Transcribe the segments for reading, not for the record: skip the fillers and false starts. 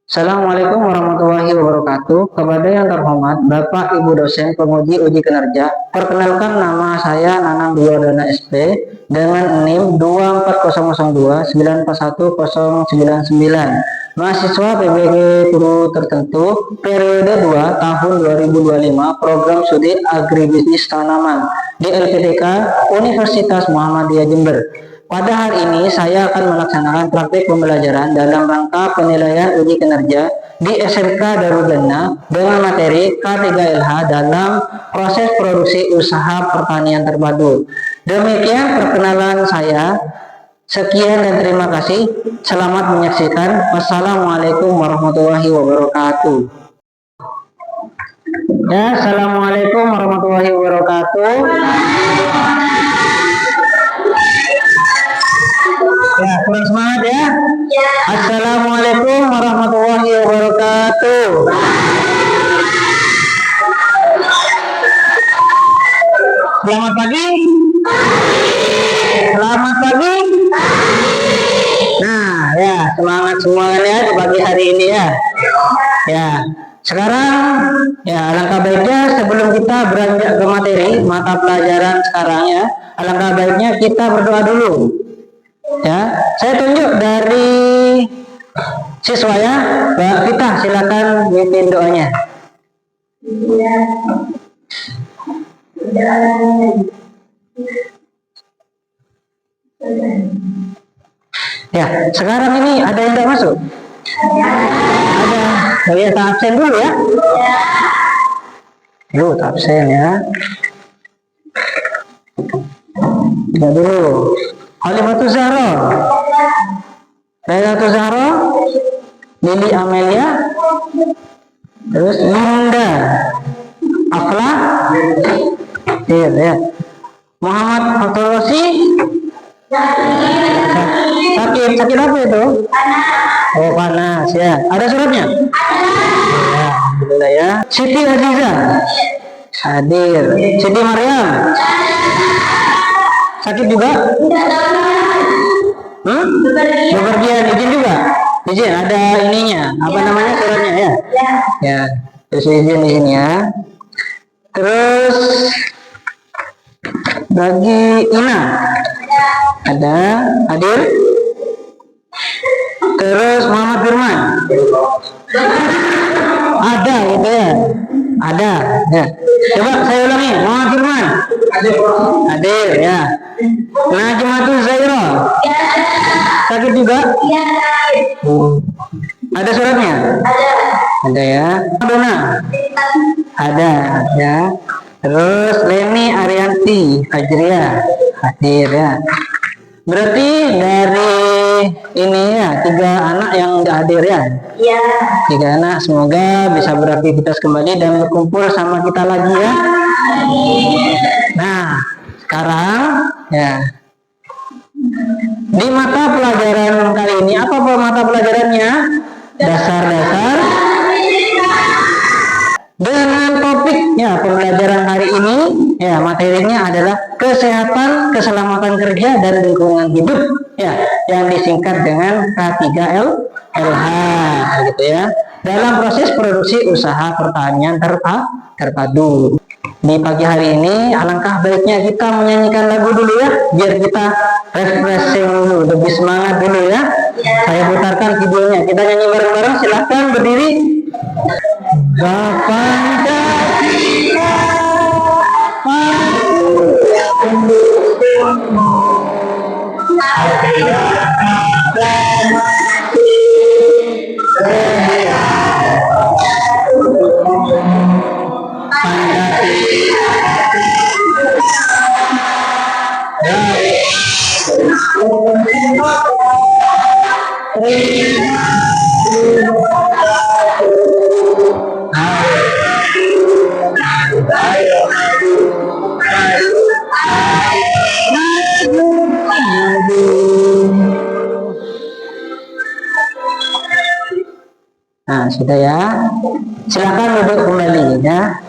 Assalamualaikum warahmatullahi wabarakatuh. Kepada yang terhormat Bapak Ibu dosen penguji uji kinerja, perkenalkan nama saya Nanang Duardana SP dengan NIM 24002941099. Mahasiswa PBG Turu Tertentu periode 2 tahun 2025 program studi agribisnis tanaman di LPTK Universitas Muhammadiyah Jember. Pada hari ini saya akan melaksanakan praktik pembelajaran dalam rangka penilaian uji kinerja di SMK Darul Jannah dengan materi K3LH dalam proses produksi usaha pertanian terpadu. Demikian perkenalan saya. Sekian dan terima kasih. Selamat menyaksikan. Wassalamualaikum warahmatullahi wabarakatuh. Ya, assalamualaikum warahmatullahi wabarakatuh. Ya, kurang semangat ya. Assalamualaikum warahmatullahi wabarakatuh. Selamat pagi. Selamat pagi. Nah, ya, semangat semuanya di pagi hari ini ya. Ya, sekarang ya alangkah baiknya sebelum kita beranjak ke materi mata pelajaran sekarang ya, alangkah baiknya kita berdoa dulu. Ya, saya tunjuk dari siswa ya, Mbak Vita, silakan pimpin doanya. Ya, sekarang ini ada yang tidak masuk? Ada. Oh ya, tak absen dulu ya. Dulu tak absen ya. Ya dulu. Halimatus Zahra, Lailatul Zahra, Lili Amelia, terus Nanda, Afla, ya. Muhammad Fatul Rosi, sakit apa itu? Oh, panas ya. Ada suratnya? Ya, alhamdulillah ya. Siti Aziza, hadir. Siti Maryam, sakit juga? Bepergian, izin juga? Izin, ada ininya, apa namanya suratnya ya? Ya, terus izin di sini ya. Terus bagi Ina, ada hadir. Terus Muhammad Firman, ada gitu ya? Ada ya. Coba saya ulangi, Muhammad Firman, hadir ya. Najmatul Zaira, sakit juga? Ada suratnya? Ada ya. Dona, ada ya. Terus Leni Arianti Fajria, hadir ya. Berarti dari ini ya 3 anak yang nggak hadir ya? Iya. 3 anak, semoga bisa beraktivitas kembali dan berkumpul sama kita lagi ya. Nah, sekarang ya di mata pelajaran kali ini apa mata pelajarannya? Dasar-dasar. Dengan topiknya pembelajaran hari ini ya, materinya adalah kesehatan, keselamatan kerja dan lingkungan hidup ya, yang disingkat dengan K3LH gitu ya, dalam proses produksi usaha pertanian terpadu. Di pagi hari ini alangkah baiknya kita menyanyikan lagu dulu ya, biar kita refreshing dulu, lebih semangat dulu ya. Saya putarkan videonya, kita nyanyi bareng-bareng. Silahkan berdiri. Kapan kita Nah, sudah ya. Silakan duduk kembali ya.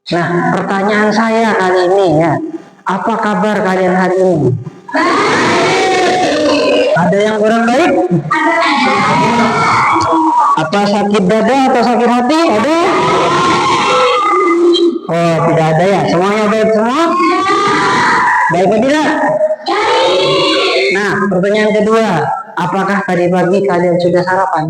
Nah, pertanyaan saya kali ini ya, apa kabar kalian hari ini? Ada yang kurang baik? Apa sakit dada atau sakit hati? Ada? Oh, tidak ada ya. Semuanya baik semua? Baik atau tidak? Nah, pertanyaan kedua, apakah tadi pagi kalian sudah sarapan?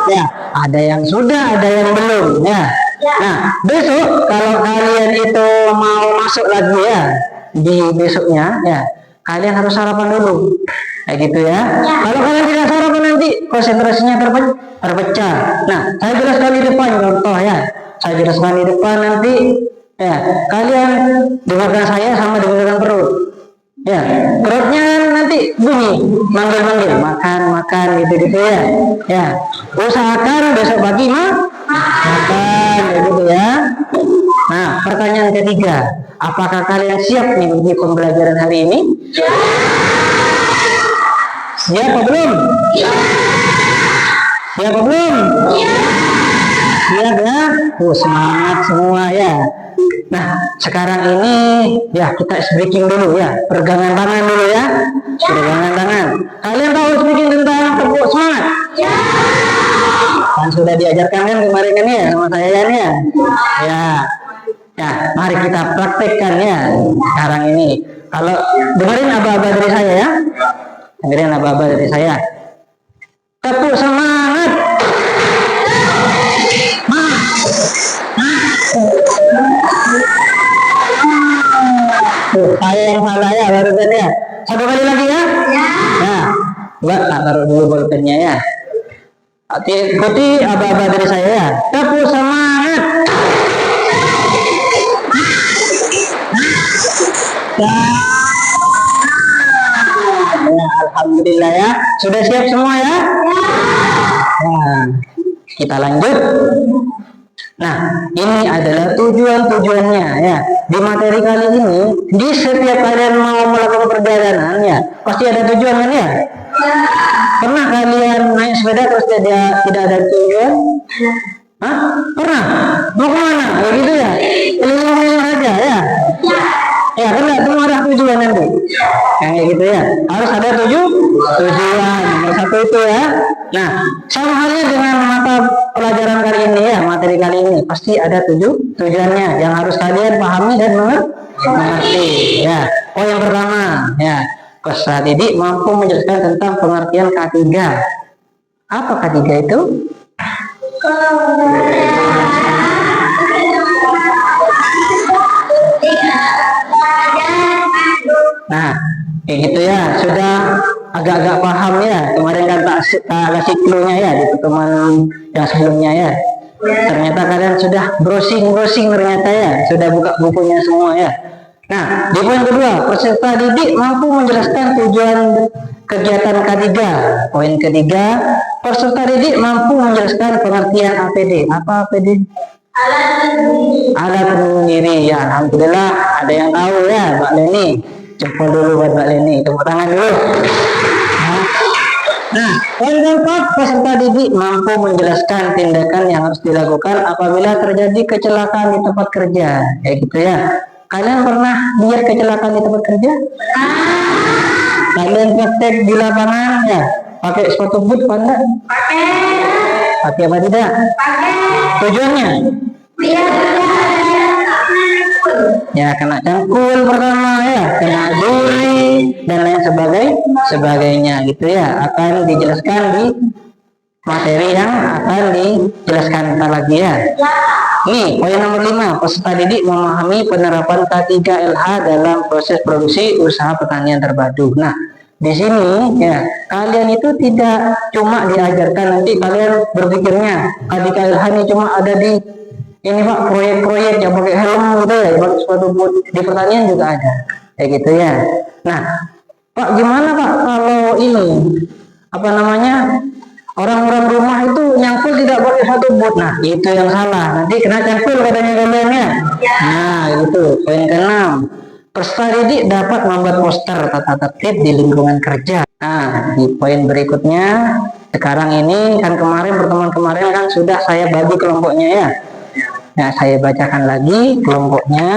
Ya, ada yang sudah, ada yang belum. Ya. Nah, besok kalau kalian itu mau masuk lagi ya di besoknya, ya kalian harus sarapan dulu. Kayak gitu ya. Kalau kalian tidak sarapan nanti konsentrasinya terpecah. Nah, saya jelaskan di depan contoh ya. Saya jelaskan di depan nanti ya. Kalian dengarkan saya sama dengarkan perut. Ya, perutnya nanti bunyi manggil-manggil makan gitu ya. Ya, usahakan besok pagi makan gitu ya. Nah, pertanyaan ketiga, apakah kalian siap nih di pembelajaran hari ini? Siap apa belum? Siap apa belum? Siap ya? Semangat semua ya. Nah, sekarang ini ya kita speaking dulu ya, pegangan tangan dulu ya, pegangan tangan. Kalian tahu speaking tentang tepuk semangat? Kan sudah diajarkan kan kemarin kan ya sama saya ya. Ya, mari kita praktekkan ya sekarang ini. Kalau dengerin aba-aba dari saya ya, dengerin aba-aba dari saya. Tepuk semangat. Saya yang salah ya barusan ya. Satu kali lagi ya. Nah, Mbak taruh dulu bolpennya ya. Ikuti aba-aba dari saya ya. Tepuk semangat. Ya, alhamdulillah ya. Sudah siap semua ya? Nah, kita lanjut. Nah, ini adalah tujuan-tujuannya ya. Di materi kali ini, di setiap kalian mau melakukan perjalanan ya, pasti ada tujuan kan ya? Pernah kalian naik sepeda terus tidak ada tujuan? Hah? Pernah? Mau kemana? Begitu ya? Keliling-keliling aja ya? Ya, kan nggak semua ada tujuan nanti. Kayak gitu ya. Harus ada tujuan. Nomor satu itu ya. Nah, sama halnya dengan mata pelajaran kali ini ya, materi kali ini pasti ada tujuannya yang harus kalian pahami dan mengerti. Ya. Oh, yang pertama ya, peserta didik mampu menjelaskan tentang pengertian K3. Apa K3 itu? Nah, kayak gitu ya, sudah agak-agak paham ya. Kemarin kan tak kasih clue-nya ya di pertemuan yang sebelumnya ya. Ternyata kalian sudah browsing ternyata ya, sudah buka bukunya semua ya. Nah, di poin kedua, peserta didik mampu menjelaskan tujuan kegiatan K3. Poin ketiga, peserta didik mampu menjelaskan pengertian APD. Apa APD? Alat pelindung diri. Ya, alhamdulillah ada yang tahu ya, Mbak Leni. Jempol dulu buat Mbak Leni, tepuk tangan dulu. Nah, poin keempat, peserta didik mampu menjelaskan tindakan yang harus dilakukan apabila terjadi kecelakaan di tempat kerja. Kayak gitu ya. Kalian pernah lihat kecelakaan di tempat kerja? Kalian praktek di lapangan ya? Pakai sepatu boot apa enggak? Pakai apa tidak? Tujuannya? Ya, kena cangkul pertama ya, kena duri dan lain sebagainya gitu ya. Akan dijelaskan di materi yang akan dijelaskan ntar lagi ya. Nih, poin nomor 5, peserta didik memahami penerapan K3LH dalam proses produksi usaha pertanian terpadu. Nah, di sini ya, kalian itu tidak cuma diajarkan, nanti kalian berpikirnya K3LH ini cuma ada di ini Pak, proyek-proyek yang pakai helm gitu ya, pakai sepatu boot, di pertanian juga ada. Kayak gitu ya. Nah, Pak, gimana Pak kalau ini apa namanya? Orang-orang rumah itu nyangkul tidak pakai sepatu boot. Nah, itu yang salah. Nanti kena cangkul katanya kalian ya. Nah, itu poin ke-6. Peserta didik dapat membuat poster tata tertib di lingkungan kerja. Nah, di poin berikutnya, sekarang ini kan kemarin pertemuan kemarin kan sudah saya bagi kelompoknya ya. Nah, saya bacakan lagi kelompoknya.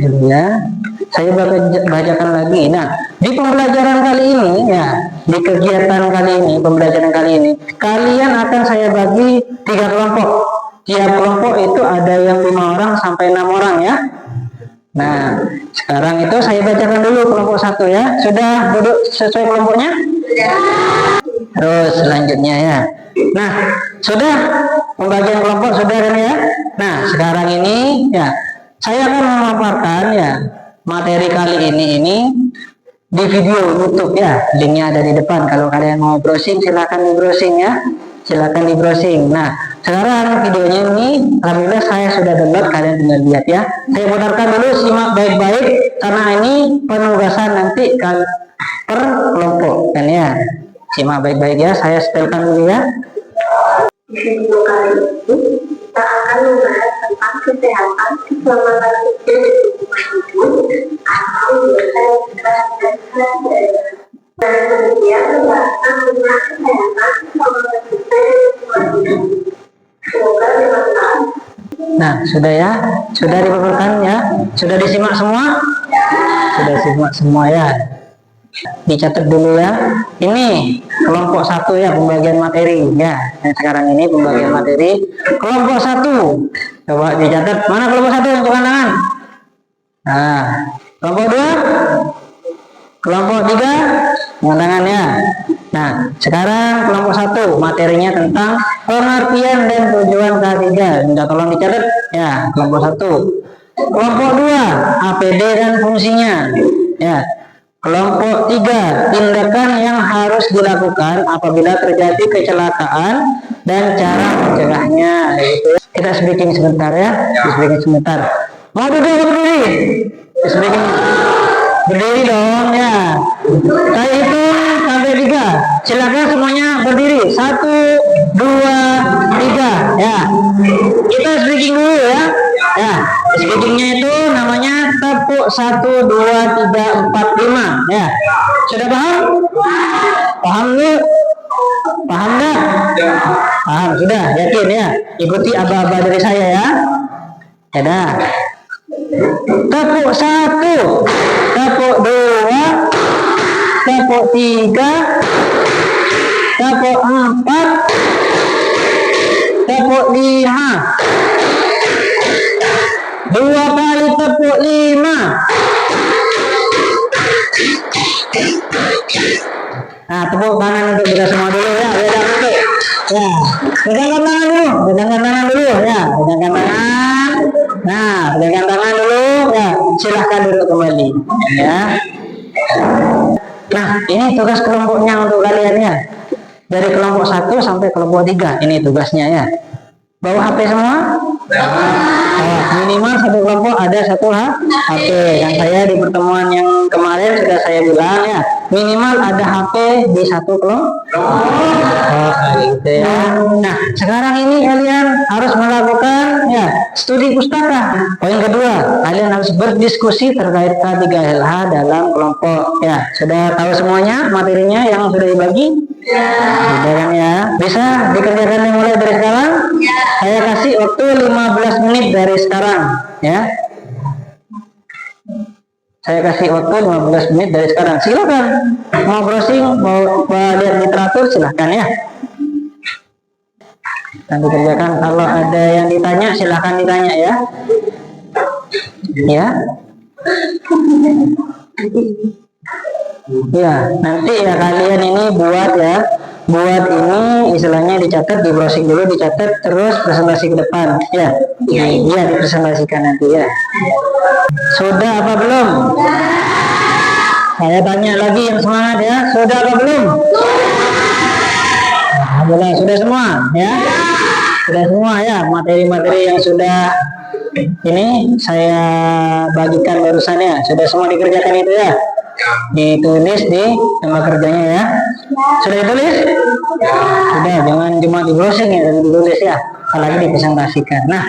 Ya, saya bacakan lagi. Nah, di pembelajaran kali ini ya, di kegiatan kali ini, pembelajaran kali ini, kalian akan saya bagi 3 kelompok. Tiap kelompok itu ada yang 5 orang sampai 6 orang ya. Nah, sekarang itu saya bacakan dulu kelompok 1 ya. Sudah duduk sesuai kelompoknya? Terus selanjutnya ya. Nah, sudah pembagian kelompok sudah kan ya. Nah, sekarang ini ya saya akan memaparkan ya materi kali ini di video YouTube ya. Linknya ada di depan. Kalau kalian mau browsing silahkan di browsing ya. Silakan di browsing. Nah, sekarang videonya ini alhamdulillah saya sudah download, kalian tinggal lihat ya. Saya putarkan dulu, simak baik-baik karena ini penugasan nanti per kelompok kan ya. Simak baik-baik ya, saya setelkan dulu ya. Video kali ini kita akan membahas tentang kesehatan keselamatan kerja di lingkungan hidup atau biasa disebut dengan dan kemudian pembahasan tentang kesehatan keselamatan kerja di lingkungan hidup. Semoga bermanfaat. Nah, sudah ya, sudah dipaparkan ya, sudah disimak semua, sudah simak semua ya. Dicatat dulu ya. Ini kelompok 1 ya, pembagian materi ya. Yang sekarang ini pembagian materi kelompok 1. Coba dicatat, mana kelompok 1 yang angkat tangan? Nah, kelompok 2, kelompok 3 angkat tangan ya. Nah, sekarang kelompok 1 materinya tentang pengertian dan tujuan ketiga. Minta tolong dicatat ya, kelompok 1. Kelompok 2 APD dan fungsinya ya. Kelompok 3, tindakan yang harus dilakukan apabila terjadi kecelakaan dan cara mencegahnya. Kita speaking sebentar ya, speaking sebentar. Mau duduk berdiri? Speaking berdiri dong ya. Saya hitung sampai 3. Silakan semuanya berdiri. 1, 2, 3 ya. Kita speaking dulu ya. Ya, speakingnya itu namanya tepuk 1, 2, 3, 4, 5 ya. Sudah paham? Paham lu? Paham nggak? Paham, sudah, yakin ya. Ikuti aba-aba dari saya ya. Ya dah. Tepuk 1, tepuk 2, tepuk 3, tepuk 4, tepuk 5. 2 kali tepuk 5. Nah, tepuk tangan untuk kita semua dulu ya. Beda untuk. Ya, pegangkan tangan dulu. Pegangkan tangan dulu ya. Pegangkan tangan. Nah, pegangkan tangan dulu ya. Silahkan duduk kembali ya. Nah, ini tugas kelompoknya untuk kalian ya. Dari kelompok 1 sampai kelompok 3. Ini tugasnya ya. Bawa HP semua? Minimal satu kelompok ada 1 HP. Dan saya di pertemuan yang kemarin sudah saya bilang ya, minimal ada HP di 1 kelompok. Gitu ya. Nah, sekarang ini kalian harus melakukan ya studi pustaka. Poin kedua, kalian harus berdiskusi terkait K3LH dalam kelompok ya. Sudah tahu semuanya materinya yang sudah dibagi? Sudah kan ya? Bisa dikerjakan mulai dari sekarang? Saya kasih waktu 15 menit dari sekarang ya. Saya kasih waktu 15 menit dari sekarang. Silakan mau browsing, mau lihat literatur silahkan ya. Dan dikerjakan. Kalau ada yang ditanya silahkan ditanya ya. Ya. Ya, nanti ya kalian ini buat ya. Buat ini istilahnya dicatat, di browsing dulu, dicatat, terus presentasi ke depan ya. Iya, dipresentasikan nanti ya. Sudah apa belum? Saya tanya lagi yang semangat ya. Sudah apa belum? Alhamdulillah sudah semua ya. Sudah semua ya materi-materi yang sudah ini saya bagikan barusan ya. Sudah semua dikerjakan itu ya. Ditulis di tema kerjanya ya. Sudah ditulis? Sudah, jangan cuma di browsing ya, tapi ditulis ya. Apalagi dipresentasikan. Nah,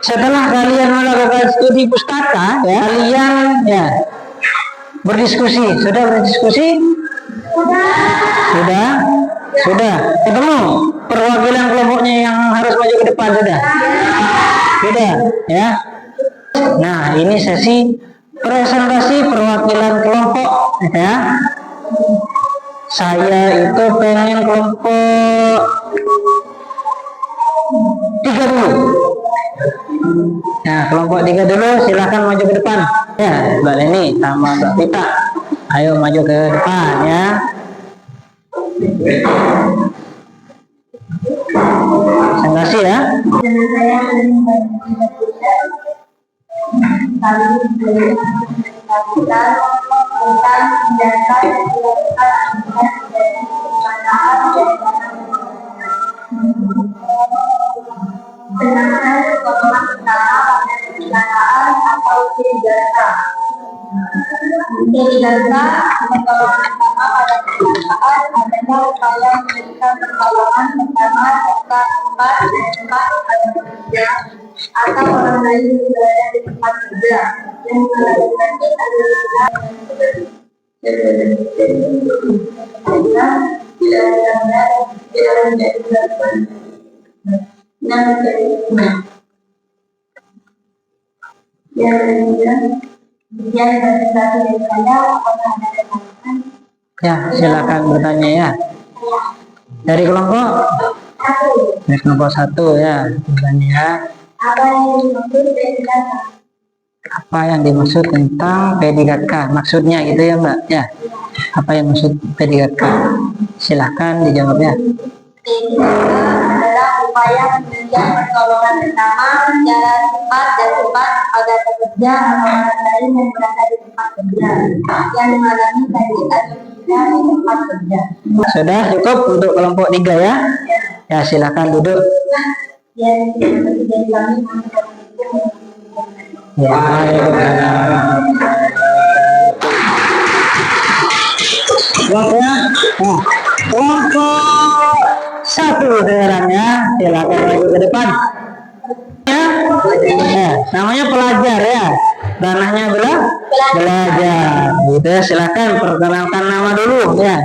setelah kalian melakukan studi pustaka ya, kalian ya berdiskusi. Sudah berdiskusi? Sudah? Sudah. Ketemu perwakilan kelompoknya yang harus maju ke depan sudah? Sudah ya. Nah, ini sesi presentasi perwakilan kelompok ya. Saya itu pengen kelompok 3 dulu. Nah, kelompok 3 dulu, silahkan maju ke depan. Ya, Mbak Leni sama Mbak Pita. Ayo maju ke depan ya. Terima kasih ya. Pertolongan pertama pada kecelakaan adalah upaya memberikan pertolongan pertama serta tempat pada pekerja atau orang lain yang berada di tempat kerja yang melakukan adalah Ya, silakan bertanya ya. Dari kelompok? Dari kelompok 1 ya, bertanya ya. Apa yang dimaksud tentang PDKK? Maksudnya gitu ya Mbak? Ya. Apa yang maksud PDKK? Silakan dijawab ya. adalah upaya memberikan pertolongan pertama secara cepat dan cepat pada pekerja atau orang lain yang berada di tempat kerja yang mengalami sakit atau cedera di tempat kerja. Sudah cukup untuk kelompok 3 ya? Ya, silakan duduk. Yang dari kami Ya, kelompoknya, kelompok 1 sekarang ya, silakan maju ke depan. Ya, namanya pelajar ya, ranahnya belajar. Gitu ya, silakan perkenalkan nama dulu ya.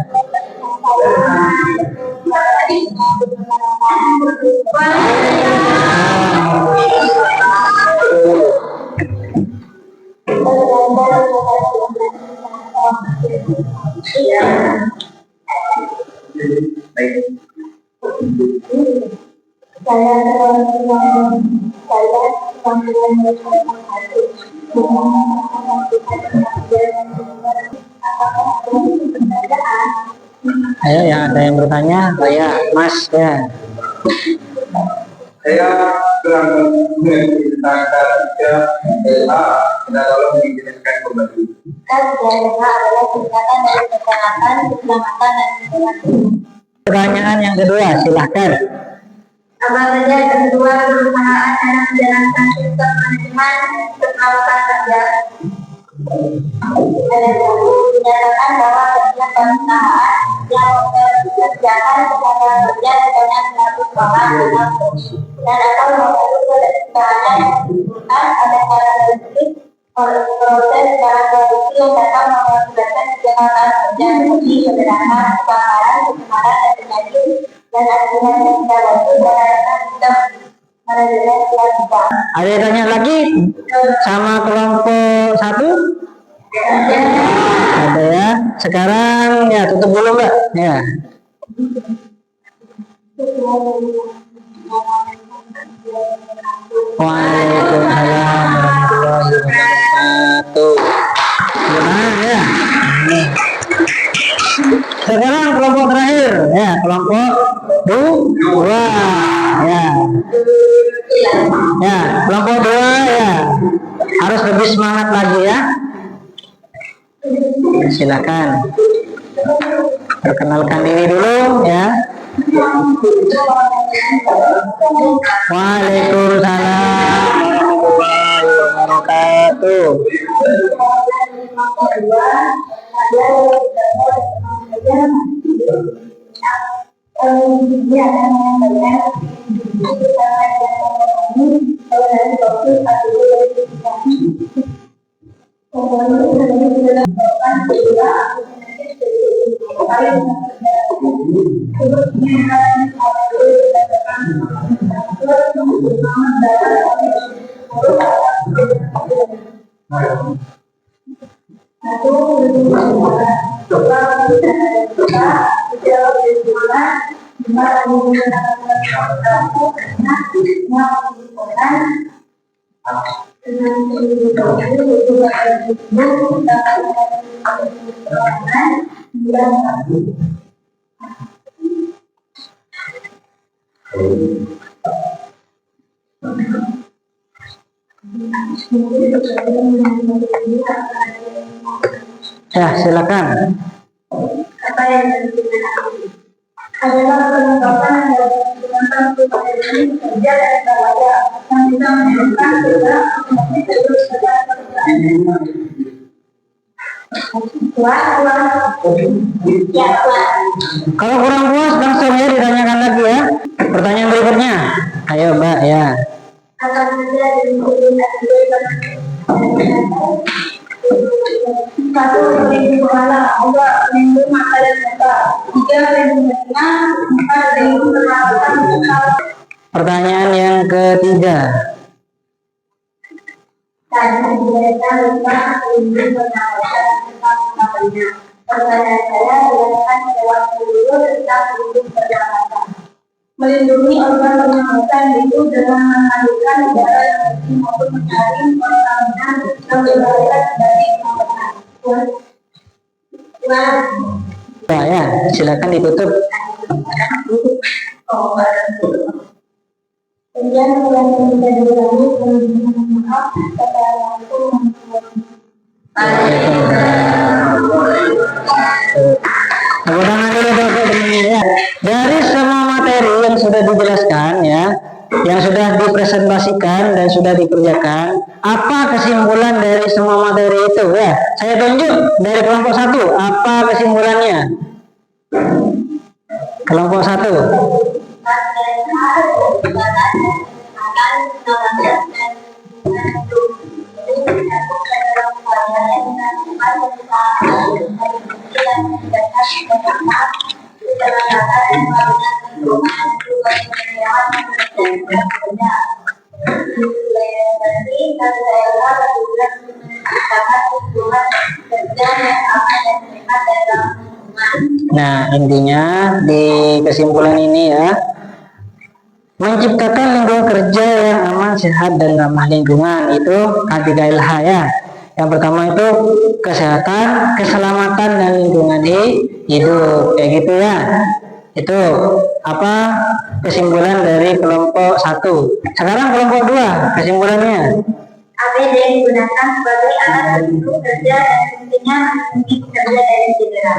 Ayo yang ada yang bertanya, saya Mas ya. Saya kurang menceritakan tidak tolong dijelaskan kembali. adalah tingkatan dari kesehatan, keselamatan, dan keselamatan. Pertanyaan yang kedua, silahkan. Apa saja kedua perusahaan dalam menjalankan sistem manajemen keselamatan kerja? Ada satu dinyatakan bahwa setiap perusahaan yang mempekerjakan tenaga kerja sebanyak 100 orang dan atau memperlukan usahanya yang ada karakteristik proses secara produksi yang dapat mengakibatkan kecelakaan kerja seperti kecelakaan, kebakaran, pencemaran, dan penyakit dan akibat yang tidak wajib berdasarkan sistem manajemen kelanjutan. Ada yang tanya lagi sama kelompok 1? Ada ya. Sekarang ya tutup dulu Mbak. Ya. Waalaikumsalam warahmatullahi wabarakatuh. Gimana ya? Sekarang kelompok terakhir ya, kelompok 2 ya. Ya, kelompok 2 ya. Harus lebih semangat lagi ya. Silakan. Perkenalkan diri dulu ya. Waalaikumsalam warahmatullahi wabarakatuh. Satu, dua, Ya, silakan. apa yang adalah peningkatan dan peningkatan kepada diri kerja dan karya yang bisa menunjukkan juga Kalau kurang puas langsung ya ditanyakan lagi ya. Pertanyaan berikutnya. Ayo Mbak ya. akan ada satu pelindung kepala, dua pelindung mata dan mata, tiga pelindung telinga, empat pelindung pernapasan. Pertanyaan yang ketiga. Tadi mereka lupa pelindung pernapasan tentang namanya. Pertanyaan saya jelaskan jawab dulu tentang pelindung pernapasan. Melindungi organ pernapasan itu dengan mengalirkan udara yang bersih maupun menyaring kontaminan yang berbahaya dari pernapasan. Pak ya, silakan ditutup. Kemudian yang bisa diulangi maaf kepada langsung. Tepuk tangan dulu Bapak temannya ya. Dari semua materi yang sudah dijelaskan ya, yang sudah dipresentasikan dan sudah dikerjakan, apa kesimpulan dari semua materi itu ya? Saya tunjuk dari kelompok 1, apa kesimpulannya? Kelompok 1. Nah, intinya di kesimpulan ini ya, menciptakan lingkungan kerja yang aman, sehat, dan ramah lingkungan itu K3LH ya. Yang pertama itu kesehatan, keselamatan, dan lingkungan hidup, kayak gitu ya. Itu apa kesimpulan dari kelompok 1. Sekarang kelompok 2, kesimpulannya. APD digunakan sebagai alat untuk kerja dan fungsinya melindungi pekerja dari cedera.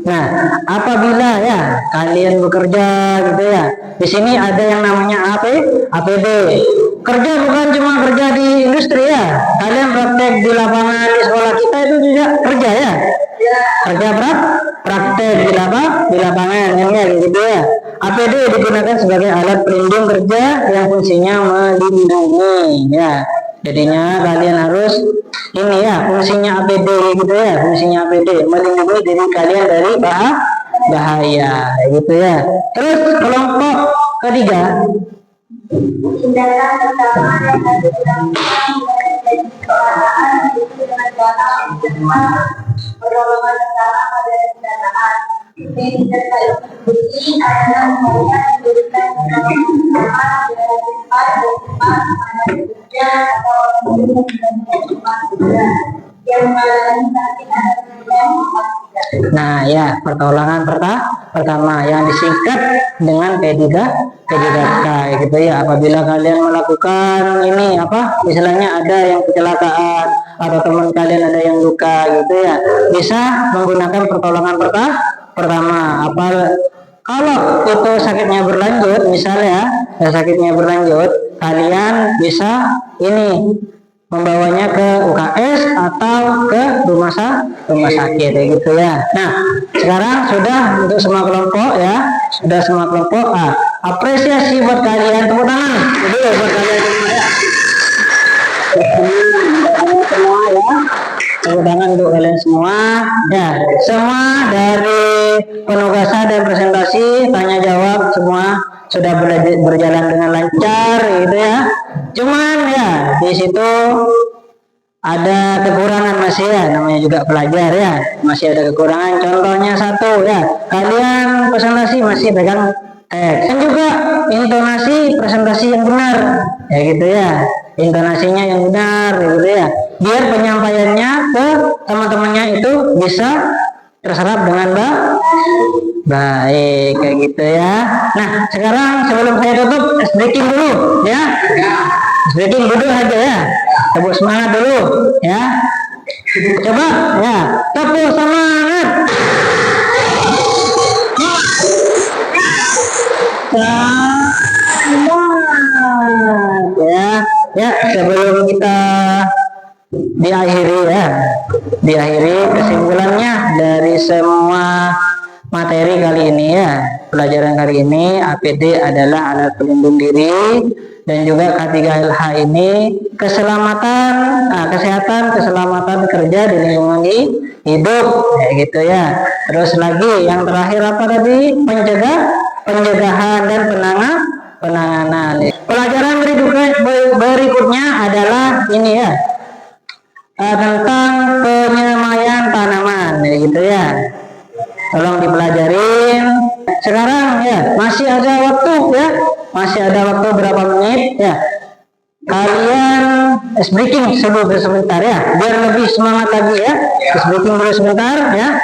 Nah, apabila ya kalian bekerja gitu ya, di sini ada yang namanya APD. Kerja bukan cuma kerja di industri ya, kalian praktek di lapangan di sekolah kita itu juga kerja ya. Kerja praktek di lapangan ya gitu ya. APD digunakan sebagai alat pelindung kerja yang fungsinya melindungi ya. Jadinya kalian harus ini ya, fungsinya APD gitu ya, fungsinya APD melindungi diri kalian dari bahaya gitu ya. Terus kelompok ketiga, Tindakan pertama yang harus dilakukan menjadi keadaan itu dengan cara menjelaskan pertolongan pertama pada kendaraan. Ini terkait bukti adalah upaya memberikan pertolongan pertama dengan cepat dan cepat pada bekerja atau cepat juga yang mengalami sakit atau yang nah ya, pertolongan pertama yang disingkat dengan P3K gitu ya. Apabila kalian melakukan ini apa istilahnya, ada yang kecelakaan atau teman kalian ada yang luka gitu ya, bisa menggunakan pertolongan pertama. Kalau itu sakitnya berlanjut, misalnya sakitnya berlanjut, kalian bisa ini membawanya ke UKS atau ke rumah sakit gitu ya. Nah, sekarang sudah untuk semua kelompok ya, sudah semua kelompok. Apresiasi buat kalian, tepuk tangan dulu buat kalian semua ya. Semua ya, tepuk tangan untuk kalian semua ya. Semua dari penugasan dan presentasi, tanya jawab semua sudah berjalan dengan lancar gitu ya. Cuman ya di situ ada kekurangan masih ya, namanya juga pelajar ya, masih ada kekurangan. Contohnya satu ya, kalian presentasi masih pegang teks, dan juga intonasi presentasi yang benar, ya gitu ya, intonasinya yang benar, gitu ya, biar penyampaiannya ke teman-temannya itu bisa terserap dengan baik, kayak gitu ya. Nah, sekarang sebelum saya tutup, breaking dulu ya. Breaking dulu aja ya. Tepuk semangat dulu ya. Coba ya, tepuk semangat. Ya, sebelum kita diakhiri kesimpulannya dari semua materi kali ini ya, pelajaran kali ini, APD adalah alat pelindung diri, dan juga K3LH ini kesehatan kerja di lingkungan hidup, kayak gitu ya. Terus lagi yang terakhir apa tadi? Pencegahan dan penanganan. Pelajaran berikutnya adalah ini ya, tentang penyemaian tanaman, ya gitu ya. Tolong dipelajarin. Sekarang ya, masih ada waktu ya, masih ada waktu berapa menit ya. Kalian ice breaking sebentar ya, biar lebih semangat lagi ya. Ice breaking dulu sebentar ya.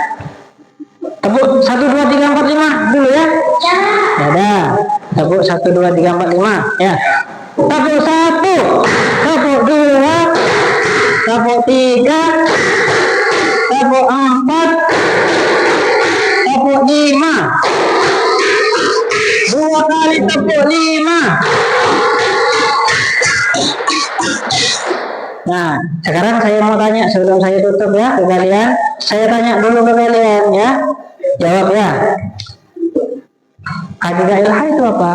Tepuk 1, 2, 3, 4, 5 dulu ya. Ya dah. Tepuk 1, 2, 3, 4, 5 ya. Tepuk 1, tepuk 2, tepuk 3, tepuk 4, tepuk 5. 2 kali tepuk 5. Nah, sekarang saya mau tanya sebelum saya tutup ya ke kalian. Saya tanya dulu ke kalian ya. Jawab ya. K3LH itu apa?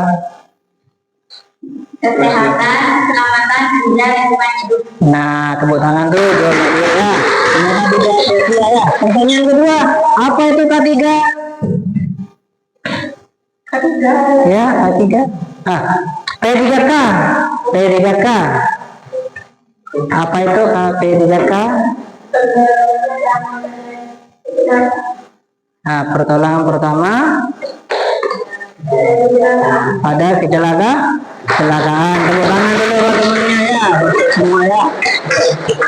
Kesehatan, keselamatan, dan lingkungan hidup. Nah, tepuk tangan dulu ya. Ternyata tidak sia-sia ya. Pertanyaan kedua, apa itu K3? Ketiga, Ya, K3. P3K. P3K. Apa itu P3K? Nah, pertolongan pertama pada kecelakaan. Tepuk tangan dulu teman-temannya ya, semua ya.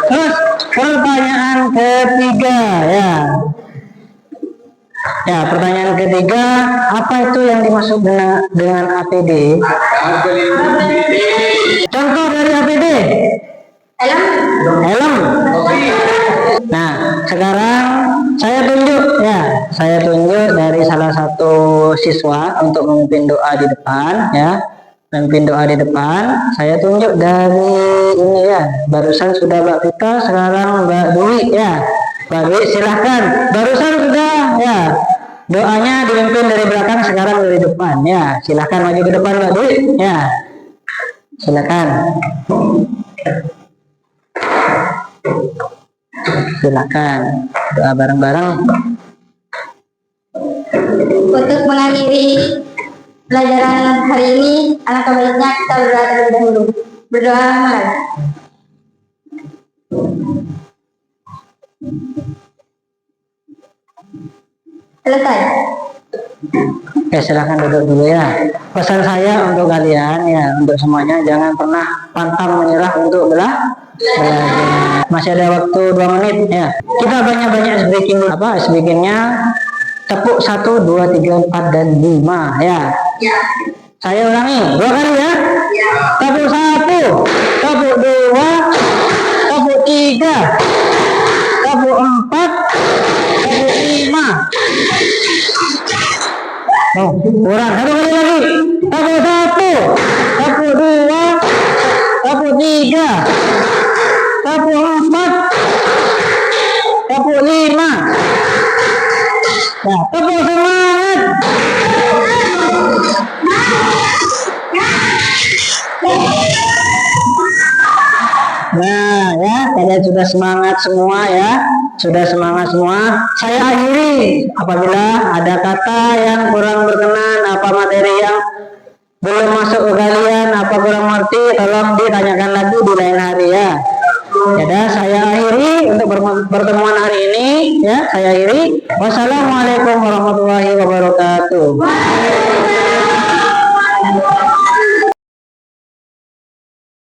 Terus pertanyaan ketiga ya. Ya, pertanyaan ketiga, apa itu yang dimaksud dengan APD? Contoh dari APD. Helm. Nah, sekarang saya tunjuk dari salah satu siswa untuk memimpin doa di depan ya. Memimpin doa di depan, saya tunjuk dari ini ya. Barusan sudah Mbak Vita, sekarang Mbak Dwi ya. Mbak Dwi silahkan. Barusan sudah ya. Doanya dipimpin dari belakang, sekarang dari depan ya. Silahkan maju ke depan Mbak Dwi ya. Silahkan. Silakan doa bareng-bareng. untuk mengakhiri pelajaran hari ini, alangkah baiknya kita berdoa terlebih dahulu. Berdoa mulai. Selesai. Oke, silahkan duduk dulu ya. Pesan saya untuk kalian ya, untuk semuanya, jangan pernah pantang menyerah untuk belajar. Masih ada waktu 2 menit ya. Kita banyak-banyak speaking dulu. Speakingnya tepuk 1, 2, 3, 4 dan 5 ya. Saya ulangi 2 kali ya. Tepuk 1, tepuk 2, tepuk 3, tepuk 4, tepuk 5. Oh, kurang. 1 kali lagi. Tepuk 1, tepuk 2, tepuk 3, tepuk 4, tepuk 5. Nah, tepuk semangat. Nah, ya, kalian sudah semangat semua ya. Sudah semangat semua. Saya akhiri apabila ada kata yang kurang berkenan, apa materi yang belum masuk ke kalian, apa kurang ngerti, tolong ditanyakan lagi di lain hari ya. Ya dah, saya akhiri untuk pertemuan hari ini. Ya, saya akhiri. Wassalamualaikum warahmatullahi wabarakatuh.